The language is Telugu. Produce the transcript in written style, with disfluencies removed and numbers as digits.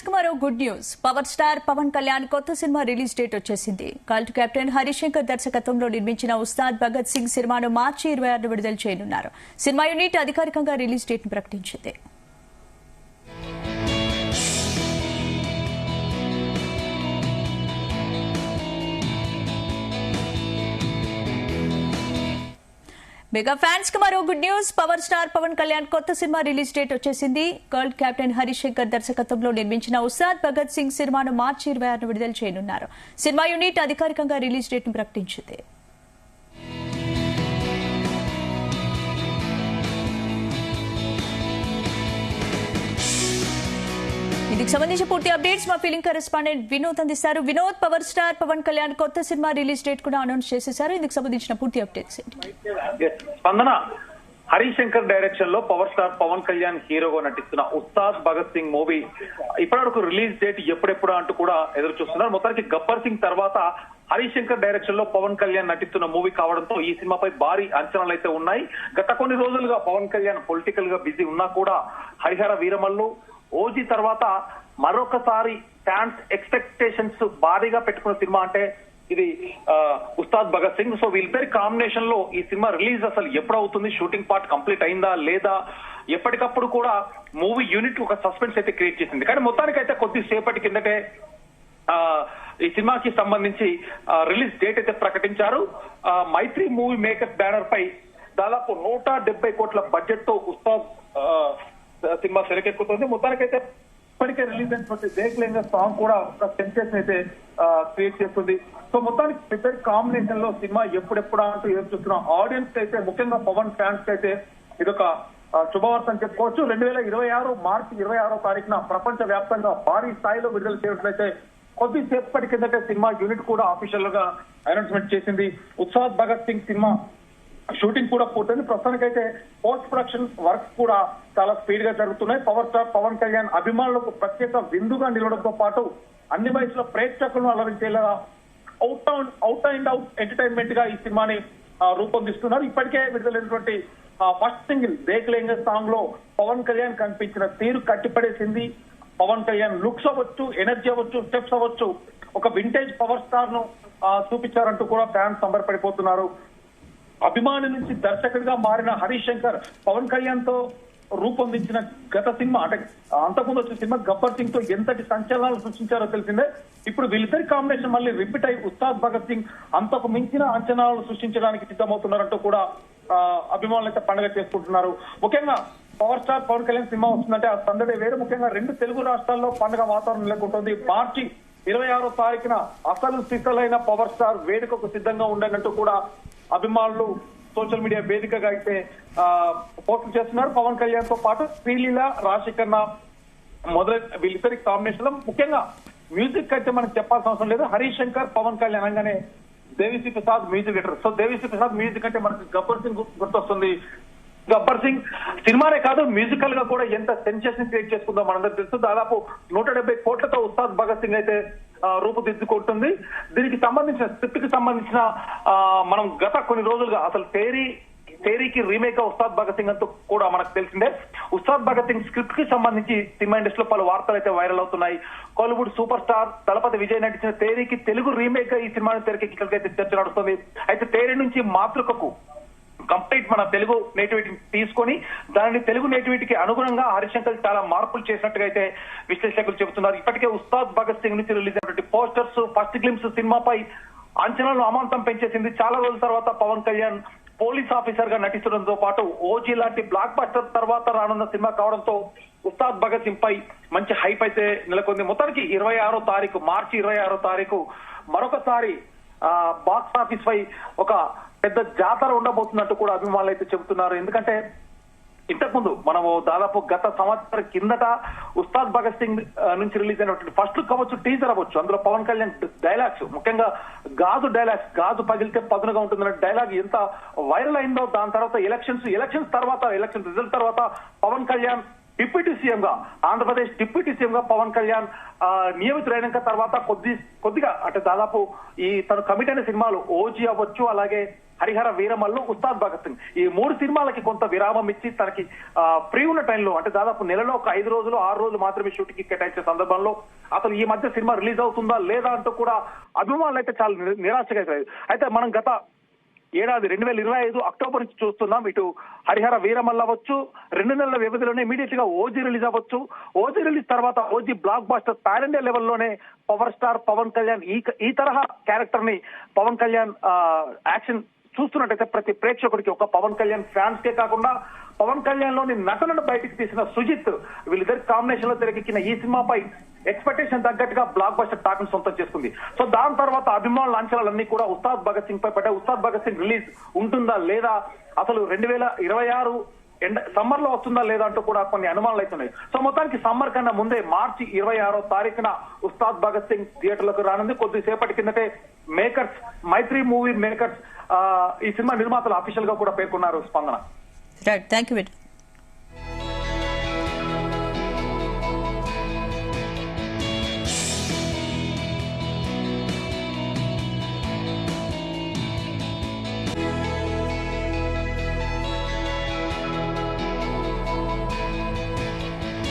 ఫ్యాన్స్ కు మరో good news. Power star Pawan Kalyan కొత్త సినిమా రిలీజ్ డేట్ వచ్చేసింది. కల్ట్ కెప్టెన్ హరిశంకర్ దర్శకత్వంలో నిర్మించిన ఉస్తాద్ భగత్ సింగ్ సినిమాను మార్చి 26 విడుదల చేయనున్నారు. సినిమా యూనిట్ అధికారికంగా రిలీజ్ డేట్ ను ప్రకటించింది. మెగా ఫ్యాన్స్ కు మరో good news. Power star Pawan Kalyan కొత్త సినిమా రిలీజ్ డేట్ వచ్చేసింది. కల్ట్ కెప్టెన్ హరిశంకర్ దర్శకత్వంలో నిర్మించిన ఉస్తాద్ భగత్ సింగ్ సినిమాను మార్చి 26 విడుదల చేయనున్నారు. సినిమా యూనిట్ అధికారికంగా రిలీజ్ డేట్ ను ప్రకటించింది. ఇందుకు సంబంధించి పూర్తి అప్డేట్స్ మా ఫిలిం కరెస్పాండెంట్ వినోద్ అందిస్తారు. వినోద్, పవర్ స్టార్ పవన్ కళ్యాణ్ కొత్త సినిమా రిలీజ్ డేట్ కూడా అనౌన్స్ చేసేశారు. ఇందుకు సంబంధించిన పూర్తి అప్డేట్స్ ఏంటి? స్పందన, హరిశంకర్ డైరెక్షన్ లో పవర్ స్టార్ పవన్ కళ్యాణ్ హీరోగా నటిస్తున్న ఉస్తాద్ భగత్ సింగ్ మూవీ ఇప్పటివరకు రిలీజ్ డేట్ ఎప్పుడెప్పుడు అంటూ కూడా ఎదురు చూస్తున్నారు. మొత్తానికి గబ్బర్ సింగ్ తర్వాత హరిశంకర్ డైరెక్షన్ లో పవన్ కళ్యాణ్ నటిస్తున్న మూవీ కావడంతో ఈ సినిమాపై భారీ అంచనాలు అయితే ఉన్నాయి. గత కొన్ని రోజులుగా పవన్ కళ్యాణ్ పొలిటికల్ గా బిజీ ఉన్నా కూడా హరిహర వీరమల్లు, ఓజీ తర్వాత మరొకసారి ఫ్యాన్స్ ఎక్స్పెక్టేషన్స్ భారీగా పెట్టుకున్న సినిమా అంటే ఇది ఉస్తాద్ భగత్ సింగ్. సో వీళ్ళిద్దరి కాంబినేషన్ లో ఈ సినిమా రిలీజ్ అసలు ఎప్పుడు అవుతుంది, షూటింగ్ పార్ట్ కంప్లీట్ అయిందా లేదా, ఎప్పటికప్పుడు కూడా మూవీ యూనిట్ ఒక సస్పెన్స్ అయితే క్రియేట్ చేసింది. కానీ మొత్తానికైతే కొద్దిసేపటి కిందటే ఈ సినిమాకి సంబంధించి రిలీజ్ డేట్ అయితే ప్రకటించారు. మైత్రి మూవీ మేకర్స్ బ్యానర్ పై దాదాపు 170 కోట్ల బడ్జెట్ తో ఉస్తాద్ సినిమా తెరకెక్కుతుంది. మొత్తానికైతే ఇప్పటికే రిలీజ్ అయినటువంటి దేఖ్లేంగా సాంగ్ కూడా ఒక సెన్సేషన్ అయితే క్రియేట్ చేస్తుంది. సో మొత్తానికి ఇద్దరి కాంబినేషన్ లో సినిమా ఎప్పుడెప్పుడు అంటూ ఎదురు చూస్తున్న ఆడియన్స్ అయితే, ముఖ్యంగా పవన్ ఫ్యాన్స్ అయితే ఇదొక శుభవార్త అని చెప్పుకోవచ్చు. 2026 మార్చి 26వ తారీఖున ప్రపంచ వ్యాప్తంగా భారీ స్థాయిలో విడుదల చేయనట్లయితే కొద్దిసేపటి కిందటే సినిమా యూనిట్ కూడా ఆఫీషియల్ గా అనౌన్స్మెంట్ చేసింది. ఉస్తాద్ భగత్ సింగ్ సినిమా షూటింగ్ కూడా పూర్తయింది. ప్రస్తుతానికైతే పోస్ట్ ప్రొడక్షన్ వర్క్స్ కూడా చాలా స్పీడ్ గా జరుగుతున్నాయి. పవర్ స్టార్ పవన్ కళ్యాణ్ అభిమానులకు ప్రత్యేక విందుగా నిలవడంతో పాటు అన్ని వయసులో ప్రేక్షకులను అలరించేలా అవుట్ అండ్ అవుట్ ఎంటర్టైన్మెంట్ గా ఈ సినిమాని రూపొందిస్తున్నారు. ఇప్పటికే విడుదలైనటువంటి ఫస్ట్ సింగిల్ దేఖ్లేంగే సాంగ్ లో పవన్ కళ్యాణ్ కనిపించిన తీరు కట్టిపడేసింది. పవన్ కళ్యాణ్ లుక్స్ అవ్వచ్చు, ఎనర్జీ అవ్వచ్చు, స్టెప్స్ అవ్వచ్చు, ఒక వింటేజ్ పవర్ స్టార్ ను చూపించారంటూ కూడా ఫ్యాన్స్ సంబరపడిపోతున్నారు. అభిమాని నుంచి దర్శకుడిగా మారిన హరిశంకర్ పవన్ కళ్యాణ్ తో రూపొందించిన గత సినిమా అంటే అంతకుముందు వచ్చిన సినిమా గబ్బర్ సింగ్ తో ఎంతటి సంచలనాలు సృష్టించారో తెలిసిందే. ఇప్పుడు వీళ్ళిద్దరి కాంబినేషన్ మళ్ళీ రిపీట్ అయి ఉస్తాద్ భగత్ సింగ్ అంతకు మించిన అంచనాలు సృష్టించడానికి సిద్ధమవుతున్నారంటూ కూడా అభిమానులు అయితే పండుగ చేసుకుంటున్నారు. ముఖ్యంగా power star Pawan Kalyan cinema వస్తుందంటే ఆ సందడి వేరు. ముఖ్యంగా 2 తెలుగు రాష్ట్రాల్లో పండుగ వాతావరణం నెలకొంటుంది. మార్చి 26వ తారీఖున అసలు సిద్ధలైన పవర్ స్టార్ వేడుకకు సిద్ధంగా ఉండనట్టు కూడా అభిమానులు సోషల్ మీడియా వేదికగా అయితే పోస్టులు చేస్తున్నారు. పవన్ కళ్యాణ్ తో పాటు శ్రీలీల, రాశికన్న వీళ్ళిద్దరి కాంబినేషన్ లో ముఖ్యంగా మ్యూజిక్ అయితే మనకు చెప్పాల్సిన అవసరం లేదు. హరిశంకర్ పవన్ కళ్యాణ్ అనగానే Devi Sri Prasad music director. So Devi Sri Prasad music అంటే మనకు గబ్బర్ సింగ్ గుర్తొస్తుంది. గబ్బర్ సింగ్ సినిమానే కాదు, మ్యూజికల్ గా కూడా ఎంత సెన్సేషన్ క్రియేట్ చేసుకుందో మనందరూ తెలుసు. దాదాపు 170 కోట్లతో ఉస్తాద్ భగత్ సింగ్ అయితే రూపుదిద్దుకుంటుంది. దీనికి సంబంధించిన స్క్రిప్ట్ కి సంబంధించిన మనం గత కొన్ని రోజులుగా అసలు తేరీకి రీమేక్ ఉస్తాద్ భగత్ సింగ్ అంటూ కూడా మనకు తెలిసిందే. ఉస్తాద్ భగత్ సింగ్ స్క్రిప్ట్ కి సంబంధించి సినిమా ఇండస్ట్రీలో పలు వార్తలు అయితే వైరల్ అవుతున్నాయి. కోలీవుడ్ సూపర్ స్టార్ దళపతి విజయ్ నటించిన తేరీకి తెలుగు రీమేక్ గా ఈ సినిమాను తెరకెక్కినట్లయితే చర్చ నడుస్తుంది. అయితే తేరీ నుంచి మాతృకకు కంప్లీట్ మన తెలుగు నేటివిటీని తీసుకొని దానిని తెలుగు నేటివిటీకి అనుగుణంగా హరిశంకర్ చాలా మార్పులు చేసినట్టుగా అయితే విశ్లేషకులు చెబుతున్నారు. ఇప్పటికే ఉస్తాద్ భగత్ సింగ్ నుంచి రిలీజ్ అయినటువంటి పోస్టర్స్, ఫస్ట్ గ్లిమ్స్ సినిమాపై అంచనాలను అమాంతం పెంచేసింది. చాలా రోజుల తర్వాత పవన్ కళ్యాణ్ పోలీస్ ఆఫీసర్ గా నటిస్తుండడంతో పాటు ఓజీ లాంటి బ్లాక్ బస్టర్ తర్వాత రానున్న సినిమా కావడంతో ఉస్తాద్ భగత్ సింగ్ పై మంచి హైప్ అయితే నెలకొంది. మొత్తానికి మార్చి 26వ తారీఖు మరొకసారి బాక్స్ ఆఫీస్ పై ఒక పెద్ద జాతర ఉండబోతున్నట్టు కూడా అభిమానులు అయితే చెబుతున్నారు. ఎందుకంటే ఇంతకుముందు మనము దాదాపు గత సంవత్సరం కిందట ఉస్తాద్ భగత్ సింగ్ నుంచి రిలీజ్ అయినటువంటి ఫస్ట్ లుక్ అవ్వచ్చు, టీజర్ అవ్వచ్చు, అందులో పవన్ కళ్యాణ్ డైలాగ్స్, ముఖ్యంగా గాజు పగిలితే పదునుగా ఉంటుందన్న డైలాగ్ ఎంత వైరల్ అయిందో, దాని తర్వాత ఎలక్షన్ రిజల్ట్ తర్వాత పవన్ కళ్యాణ్ డిప్యూటీ సీఎం గా, ఆంధ్రప్రదేశ్ డిప్యూటీ సీఎం గా పవన్ కళ్యాణ్ నియమితులైనాక తర్వాత కొద్దిగా అంటే దాదాపు ఈ తను కమిట్ అయిన సినిమాలు ఓజీ అవ్వచ్చు, అలాగే హరిహర వీరమల్లు, ఉస్తాద్ భగత్ సింగ్. ఈ 3 సినిమాలకి కొంత విరామం ఇచ్చి తనకి ఫ్రీ ఉన్న టైంలో, అంటే దాదాపు నెలలో ఒక 5 రోజులు 6 రోజులు మాత్రమే షూటింగ్ కి కేటాయించే సందర్భంలో అసలు ఈ మధ్య సినిమా రిలీజ్ అవుతుందా లేదా అంటూ కూడా అభిమానులు అయితే చాలా నిరాశగా అవుతాయి. అయితే మనం గత ఏడాది 2025 అక్టోబర్ నుంచి చూస్తున్నాం. ఇటు హరిహర వీరమల్ల అవ్వచ్చు, 2 నెలల వ్యవధిలోనే ఇమీడియట్ గా ఓజీ రిలీజ్ అవ్వచ్చు. ఓజీ రిలీజ్ తర్వాత OG blockbuster pan India లెవెల్లోనే పవర్ స్టార్ పవన్ కళ్యాణ్ ఈ తరహా క్యారెక్టర్ ని పవన్ కళ్యాణ్ యాక్షన్ చూస్తున్నట్టయితే ప్రతి ప్రేక్షకుడికి, ఒక పవన్ కళ్యాణ్ ఫ్యాన్స్ కే కాకుండా పవన్ కళ్యాణ్ లోని నటనను బయటికి తీసిన సుజిత్, వీళ్ళిద్దరి కాంబినేషన్ లో తెరకెక్కిన ఈ సినిమాపై ఎక్స్పెక్టేషన్ తగ్గట్టుగా బ్లాక్ బస్టర్ టాక్ ను సొంతం చేసుకుంది. సో దాని తర్వాత అభిమానుల అంచనాలన్నీ కూడా ఉస్తాద్ భగత్ సింగ్ పై పడ్డాయి. ఉస్తాద్ భగత్ సింగ్ రిలీజ్ ఉంటుందా లేదా, అసలు 2026 సమ్మర్ లో వస్తుందా లేదా అంటూ కూడా కొన్ని అనుమానాలు అవుతున్నాయి. సో మొత్తానికి సమ్మర్ కన్నా ముందే మార్చి 26వ తారీఖున ఉస్తాద్ భగత్ సింగ్ థియేటర్లకు రానుంది. కొద్దిసేపటి కిందటే మేకర్స్, మైత్రి మూవీ మేకర్స్ ఈ సినిమా నిర్మాతలు అఫీషియల్ గా కూడా పేర్కొన్నారు. స్పందన. Right, thank you.